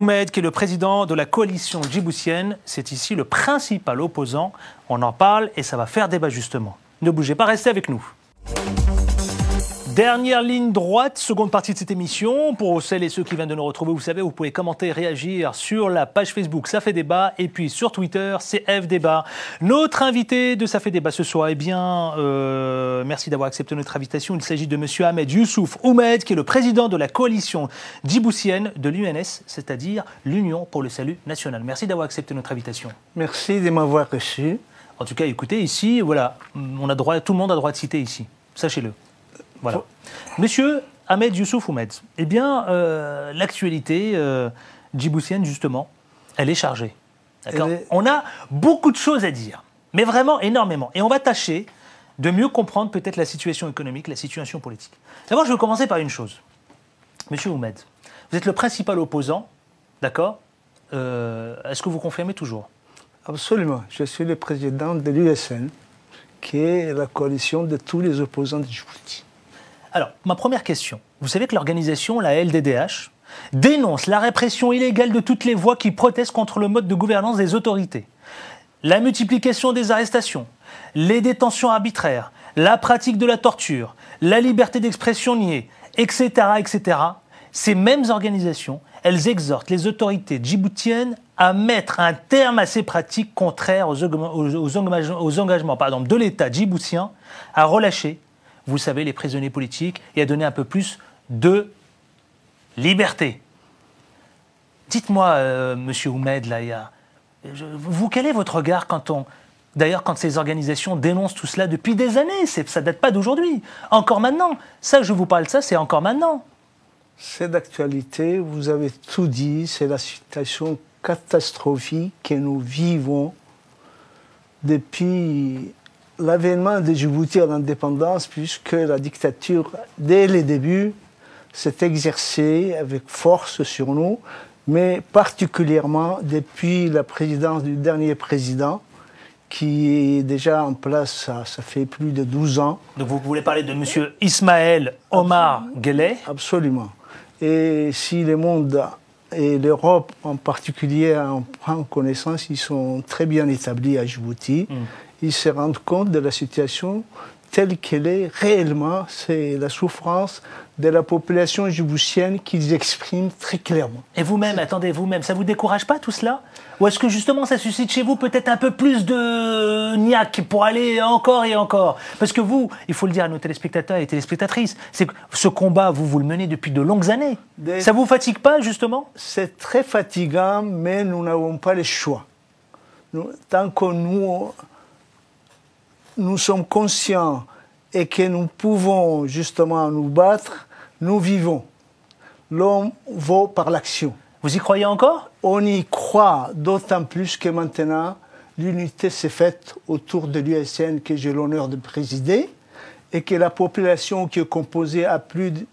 Ahmed, qui est le président de la coalition djiboutienne, c'est ici le principal opposant. On en parle et ça va faire débat justement. Ne bougez pas, restez avec nous. Dernière ligne droite, seconde partie de cette émission. Pour celles et ceux qui viennent de nous retrouver, vous savez, vous pouvez commenter, réagir sur la page Facebook Ça fait débat et puis sur Twitter, CF Débat. Notre invité de Ça fait débat ce soir, eh bien, merci d'avoir accepté notre invitation. Il s'agit de monsieur Ahmed Youssouf Oumed, qui est le président de la coalition djiboutienne de l'UNS, c'est-à-dire l'Union pour le salut national. Merci d'avoir accepté notre invitation. Merci de m'avoir reçu. En tout cas, écoutez, ici, voilà, on a droit, tout le monde a droit de citer ici, sachez-le. Voilà. Monsieur Ahmed Youssouf Oumed, eh bien, l'actualité djiboutienne, justement, elle est chargée. On a beaucoup de choses à dire, mais vraiment énormément. Et on va tâcher de mieux comprendre peut-être la situation économique, la situation politique. D'abord, je veux commencer par une chose. Monsieur Oumed, vous êtes le principal opposant, d'accord? Est-ce que vous confirmez toujours? Absolument. Je suis le président de l'USN, qui est la coalition de tous les opposants de Djibouti. Alors, ma première question. Vous savez que l'organisation, la LDDH, dénonce la répression illégale de toutes les voix qui protestent contre le mode de gouvernance des autorités. La multiplication des arrestations, les détentions arbitraires, la pratique de la torture, la liberté d'expression niée, etc., etc. Ces mêmes organisations, elles exhortent les autorités djiboutiennes à mettre un terme à ces pratiques contraires aux engagements de l'État djiboutien à relâcher, vous savez, les prisonniers politiques et à donner un peu plus de liberté. Dites-moi, monsieur Oumed, là, vous, quel est votre regard d'ailleurs, quand ces organisations dénoncent tout cela depuis des années? Ça ne date pas d'aujourd'hui. Encore maintenant. Ça, je vous parle de ça, c'est encore maintenant. C'est d'actualité, vous avez tout dit, c'est la situation catastrophique que nous vivons depuis l'avènement de Djibouti à l'indépendance, puisque la dictature, dès les débuts, s'est exercée avec force sur nous, mais particulièrement depuis la présidence du dernier président, qui est déjà en place, ça fait plus de 12 ans. Donc vous voulez parler de M. Ismaël Omar Guelleh? Absolument. Et si le monde et l'Europe en particulier en prend connaissance, ils sont très bien établis à Djibouti. Ils se rendent compte de la situation telle qu'elle est réellement. C'est la souffrance de la population djiboutienne qu'ils expriment très clairement. Et vous-même, attendez, vous-même, ça ne vous décourage pas tout cela? Ou est-ce que justement ça suscite chez vous peut-être un peu plus de niaque pour aller encore et encore? Parce que vous, il faut le dire à nos téléspectateurs et téléspectatrices, c'est que ce combat, vous le menez depuis de longues années. Ça ne vous fatigue pas justement? C'est très fatigant, mais nous n'avons pas le choix. Tant que nous sommes conscients et que nous pouvons justement nous battre, nous vivons. L'homme vaut par l'action. Vous y croyez encore? On y croit, d'autant plus que maintenant, l'unité s'est faite autour de l'USN que j'ai l'honneur de présider et que la population qui est composée à plus de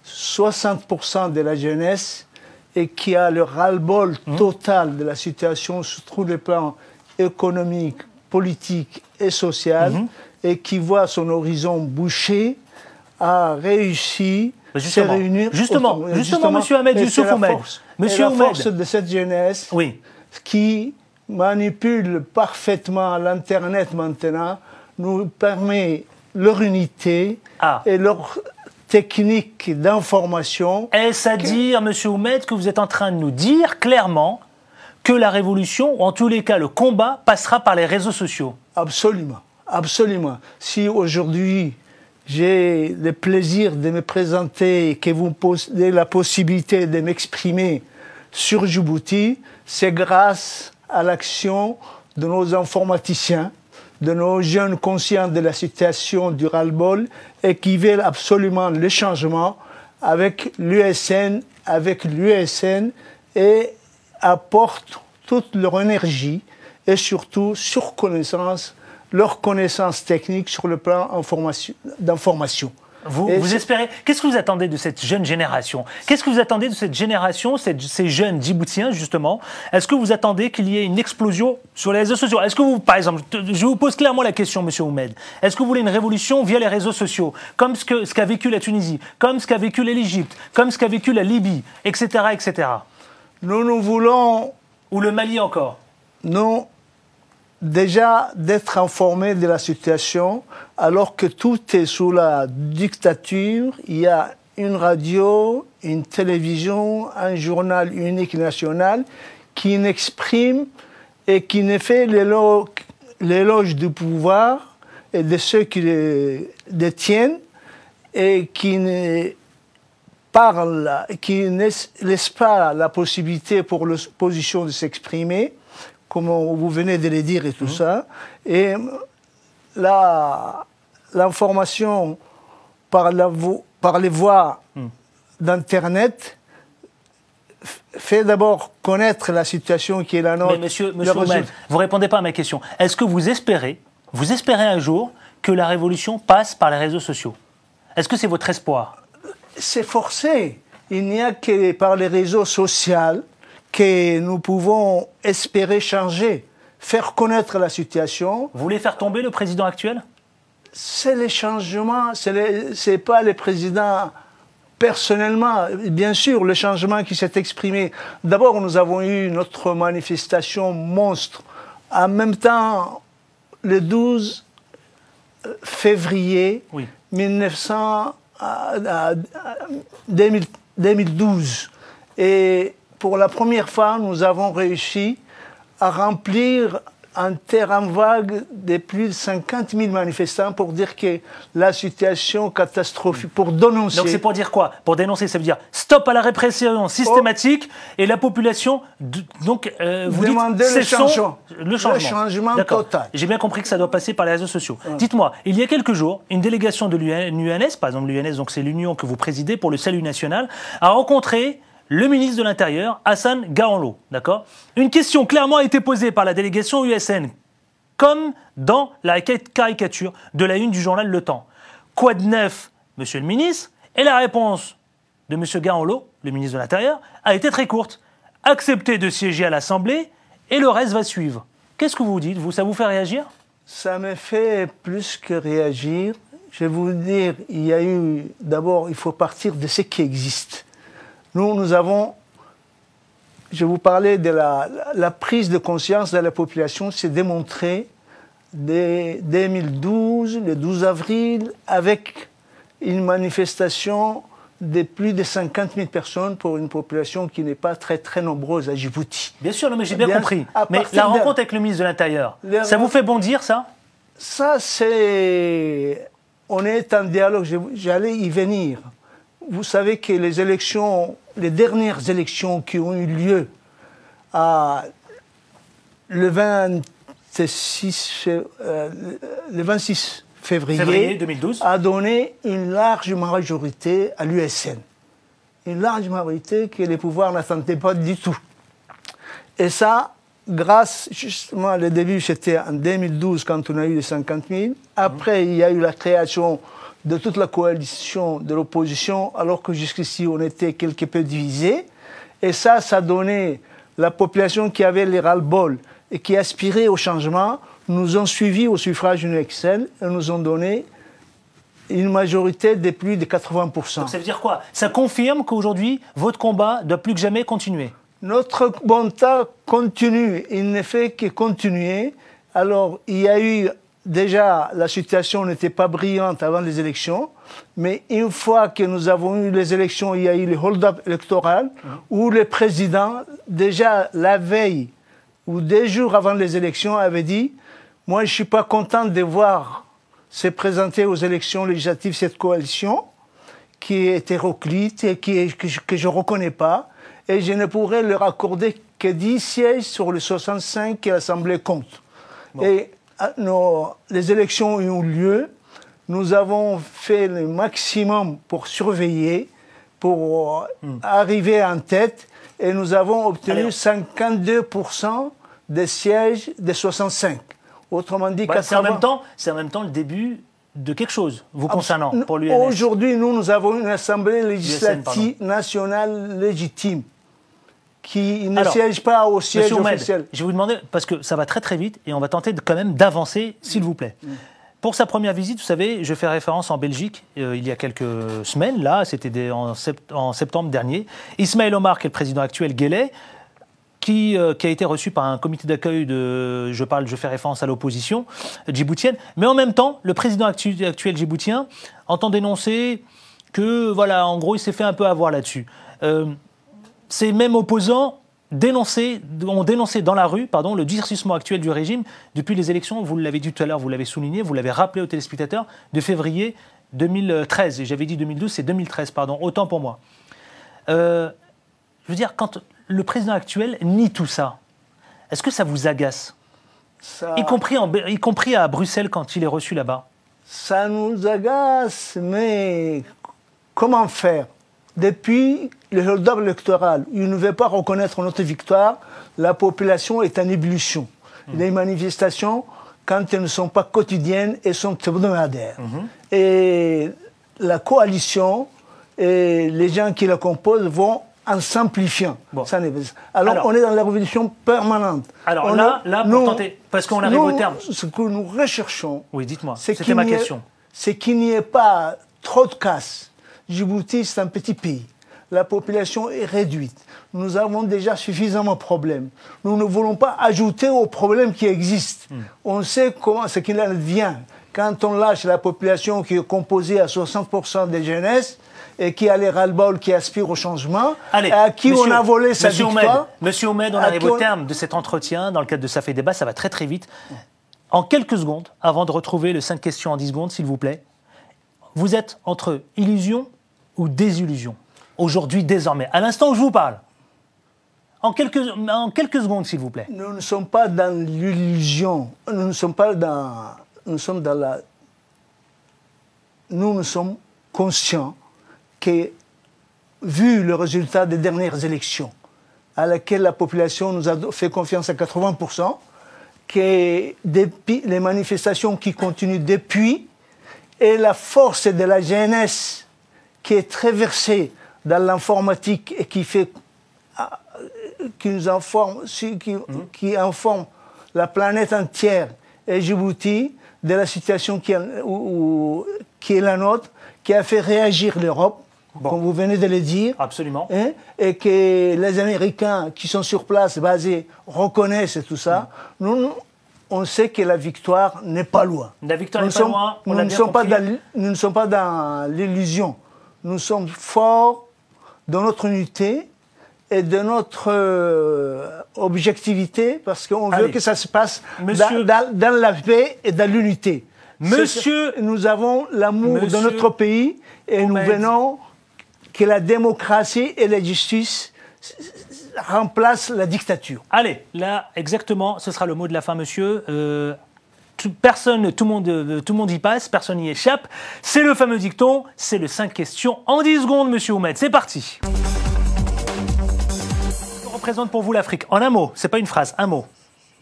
60% de la jeunesse et qui a le ras-le-bol total de la situation sur tous les plans économiques, politique et social, et qui voit son horizon bouché, a réussi à se réunir. Justement, monsieur Ahmed Youssouf Oumed. La force de cette jeunesse qui manipule parfaitement l'Internet maintenant nous permet leur unité et leur technique d'information. Est-ce à dire, monsieur Oumed, que vous êtes en train de nous dire clairement que la révolution, ou en tous les cas le combat, passera par les réseaux sociaux? Absolument, absolument. Si aujourd'hui j'ai le plaisir de me présenter et que vous me posez la possibilité de m'exprimer sur Djibouti, c'est grâce à l'action de nos informaticiens, de nos jeunes conscients de la situation du ras-le-bol et qui veulent absolument le changement avec l'USN et apportent toute leur énergie et surtout leur connaissance technique sur le plan d'information. Vous espérez... Qu'est-ce que vous attendez de cette jeune génération? Qu'est-ce que vous attendez de cette génération, ces jeunes djiboutiens, justement? Est-ce que vous attendez qu'il y ait une explosion sur les réseaux sociaux? Est-ce que vous, par exemple, je vous pose clairement la question, monsieur Oumed, est-ce que vous voulez une révolution via les réseaux sociaux, comme ce qu'a vécu la Tunisie, comme ce qu'a vécu l'Égypte, comme ce qu'a vécu la Libye, etc., etc.? Nous voulons, Ou le Mali encore? nous, déjà d'être informés de la situation, alors que tout est sous la dictature. Il y a une radio, une télévision, un journal unique national qui n'exprime et qui ne fait l'éloge du pouvoir et de ceux qui le détiennent et qui ne parle, qui ne laisse pas la possibilité pour l'opposition de s'exprimer, comme vous venez de le dire et tout ça. Et l'information par les voies d'Internet fait d'abord connaître la situation qui est la nôtre. Mais monsieur Oumed, vous ne répondez pas à ma question. Est-ce que vous espérez un jour que la révolution passe par les réseaux sociaux? Est-ce que c'est votre espoir? C'est forcé. Il n'y a que par les réseaux sociaux que nous pouvons espérer changer, faire connaître la situation. Vous voulez faire tomber le président actuel? C'est les changements, c'est pas le président personnellement. Bien sûr, le changement qui s'est exprimé. D'abord, nous avons eu notre manifestation monstre. En même temps, le 12 février 2012. Et pour la première fois, nous avons réussi à remplir un terrain vague de plus de 50 000 manifestants pour dire que la situation catastrophique, pour dénoncer. Donc c'est pour dire quoi? Pour dénoncer, ça veut dire stop à la répression systématique et la population, donc vous demandez le changement total. J'ai bien compris que ça doit passer par les réseaux sociaux. Dites-moi, il y a quelques jours, une délégation de l'UNS, par exemple l'UNS, donc c'est l'union que vous présidez pour le salut national, a rencontré le ministre de l'Intérieur, Hassan Gahanlo, d'accord? Une question clairement a été posée par la délégation USN, comme dans la caricature de la une du journal Le Temps. Quoi de neuf, monsieur le ministre? Et la réponse de monsieur Gahanlo, le ministre de l'Intérieur, a été très courte. Acceptez de siéger à l'Assemblée et le reste va suivre. Qu'est-ce que vous dites? Ça vous fait réagir? Ça me fait plus que réagir. Je vais vous dire, d'abord, il faut partir de ce qui existe. Nous avons, je vous parlais de la prise de conscience de la population, c'est démontré dès 2012, le 12 avril, avec une manifestation de plus de 50 000 personnes pour une population qui n'est pas très très nombreuse à Djibouti. Bien sûr, mais j'ai bien compris. Mais la rencontre avec le ministre de l'Intérieur, ça vous fait bondir, ça? Ça, c'est... On est en dialogue, j'allais y venir. Vous savez que les dernières élections qui ont eu lieu le 26 février 2012 a donné une large majorité à l'USN. Une large majorité que les pouvoirs n'attendaient pas du tout. Et ça, grâce, justement, le début, c'était en 2012 quand on a eu les 50 000. Après, il y a eu la création de toute la coalition de l'opposition, alors que jusqu'ici, on était quelque peu divisés. Et ça a donné la population qui avait les ras-le-bol et qui aspirait au changement, nous ont suivis au suffrage universel et nous ont donné une majorité de plus de 80%. Donc ça veut dire quoi? Ça confirme qu'aujourd'hui, votre combat doit plus que jamais continuer? Notre combat continue, il ne fait que continuer. Alors, il y a eu... Déjà, la situation n'était pas brillante avant les élections, mais une fois que nous avons eu les élections, il y a eu le hold-up électoral où le président, déjà la veille ou 2 jours avant les élections, avait dit « Moi, je ne suis pas content de voir se présenter aux élections législatives cette coalition qui est hétéroclite et que je ne reconnais pas, et je ne pourrais leur accorder que 10 sièges sur les 65 que l'Assemblée compte. Bon. » Et les élections ont eu lieu, nous avons fait le maximum pour surveiller, pour arriver en tête, et nous avons obtenu 52% des sièges des 65. Autrement dit, 80... C'est en même temps le début de quelque chose, vous concernant, pour l'UNS. Aujourd'hui, nous avons une assemblée législative nationale légitime, qui ne siège pas au siège officiel. Je vais vous demander, parce que ça va très très vite, et on va tenter quand même d'avancer, s'il vous plaît. Pour sa première visite, vous savez, je fais référence en Belgique, il y a quelques semaines, là, c'était en septembre dernier. Ismaël Omar, qui est le président actuel Guelleh, qui a été reçu par un comité d'accueil je fais référence à l'opposition djiboutienne, mais en même temps, le président actuel djiboutien entend dénoncer que, voilà, en gros, il s'est fait un peu avoir là-dessus. Ces mêmes opposants ont dénoncé dans la rue le durcissement actuel du régime depuis les élections, vous l'avez dit tout à l'heure, vous l'avez souligné, vous l'avez rappelé aux téléspectateurs, de février 2013. Et j'avais dit 2012, c'est 2013, pardon, autant pour moi. Je veux dire, quand le président actuel nie tout ça, est-ce que ça vous agace ? Y compris à Bruxelles quand il est reçu là-bas. Ça nous agace, mais comment faire ? Depuis le hold-up électoral, il ne veut pas reconnaître notre victoire, la population est en ébullition. Les manifestations, quand elles ne sont pas quotidiennes, elles sont hebdomadaires. Et la coalition et les gens qui la composent vont en simplifiant. Bon. Alors, on est dans la révolution permanente. Alors là, pour tenter, parce qu'on arrive au terme. Ce que nous recherchons, oui, dites-moi, c'était ma question. C'est qu'il n'y ait pas trop de casse. Djibouti, c'est un petit pays. La population est réduite. Nous avons déjà suffisamment de problèmes. Nous ne voulons pas ajouter aux problèmes qui existent. On sait ce qu'il en advient quand on lâche la population qui est composée à 60% des jeunesses et qui a les ras-le-bol, qui aspire au changement, à qui on a volé sa victoire. Monsieur Oumed, on arrive au terme de cet entretien. Dans le cadre de Ça fait débat, ça va très très vite. En quelques secondes, avant de retrouver le 5 questions en 10 secondes, s'il vous plaît, vous êtes entre illusion ou désillusion, aujourd'hui, désormais, à l'instant où je vous parle. En quelques secondes, s'il vous plaît. Nous ne sommes pas dans l'illusion. Nous sommes conscients que, vu le résultat des dernières élections, à laquelle la population nous a fait confiance à 80%, que les manifestations qui continuent depuis, et la force de la jeunesse qui est très versée dans l'informatique et qui nous informe, qui informe la planète entière et Djibouti de la situation qui est la nôtre, qui a fait réagir l'Europe, comme vous venez de le dire. Absolument. Et que les Américains qui sont sur place, basés, reconnaissent tout ça. Nous, on sait que la victoire n'est pas loin. La victoire n'est pas loin, nous ne sommes pas dans l'illusion. Nous sommes forts dans notre unité et de notre objectivité, parce qu'on veut que ça se passe dans la paix et dans l'unité. Nous avons l'amour de notre pays et nous venons que la démocratie et la justice remplacent la dictature. Allez, là, exactement, ce sera le mot de la fin, monsieur. Tout le monde y passe, personne n'y échappe. C'est le fameux dicton, c'est le 5 questions en 10 secondes, monsieur Oumed. C'est parti. Que représente pour vous l'Afrique? En un mot, c'est pas une phrase, un mot.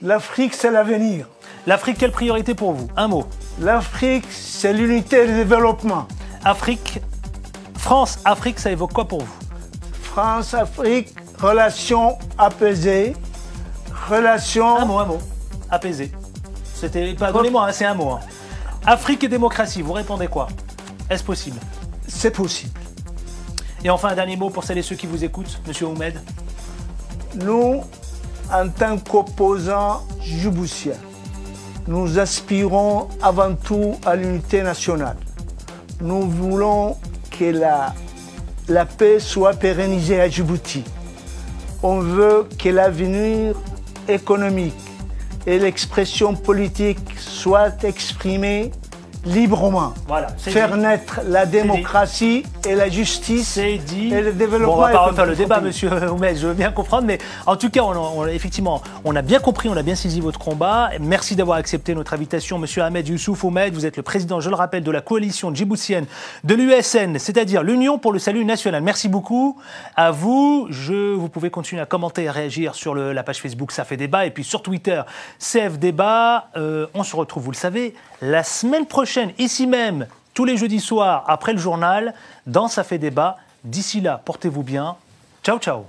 L'Afrique, c'est l'avenir. L'Afrique, quelle priorité pour vous? Un mot. L'Afrique, c'est l'unité et le développement. France, Afrique, ça évoque quoi pour vous? France, Afrique, relations apaisées, relations... Un mot, apaisé. Pardonnez-moi, c'est un mot. Hein. Afrique et démocratie, vous répondez quoi? Est-ce possible? C'est possible. Et enfin, un dernier mot pour celles et ceux qui vous écoutent, monsieur Oumed. Nous, en tant qu'opposants djiboutiens, nous aspirons avant tout à l'unité nationale. Nous voulons que la paix soit pérennisée à Djibouti. On veut que l'avenir économique et l'expression politique soient exprimées librement. Voilà, faire naître la démocratie et la justice et le développement. Bon, on ne va pas refaire le débat, monsieur Oumed, je veux bien comprendre, mais en tout cas, effectivement, on a bien compris, on a bien saisi votre combat. Merci d'avoir accepté notre invitation, monsieur Ahmed Youssouf Oumed. Vous êtes le président, je le rappelle, de la coalition djiboutienne de l'USN, c'est-à-dire l'Union pour le salut national. Merci beaucoup à vous. Vous pouvez continuer à commenter et à réagir sur la page Facebook Ça fait débat et puis sur Twitter CF débat. On se retrouve, vous le savez, la semaine prochaine, ici même, tous les jeudis soirs, après le journal, dans Ça fait débat. D'ici là, portez-vous bien. Ciao, ciao.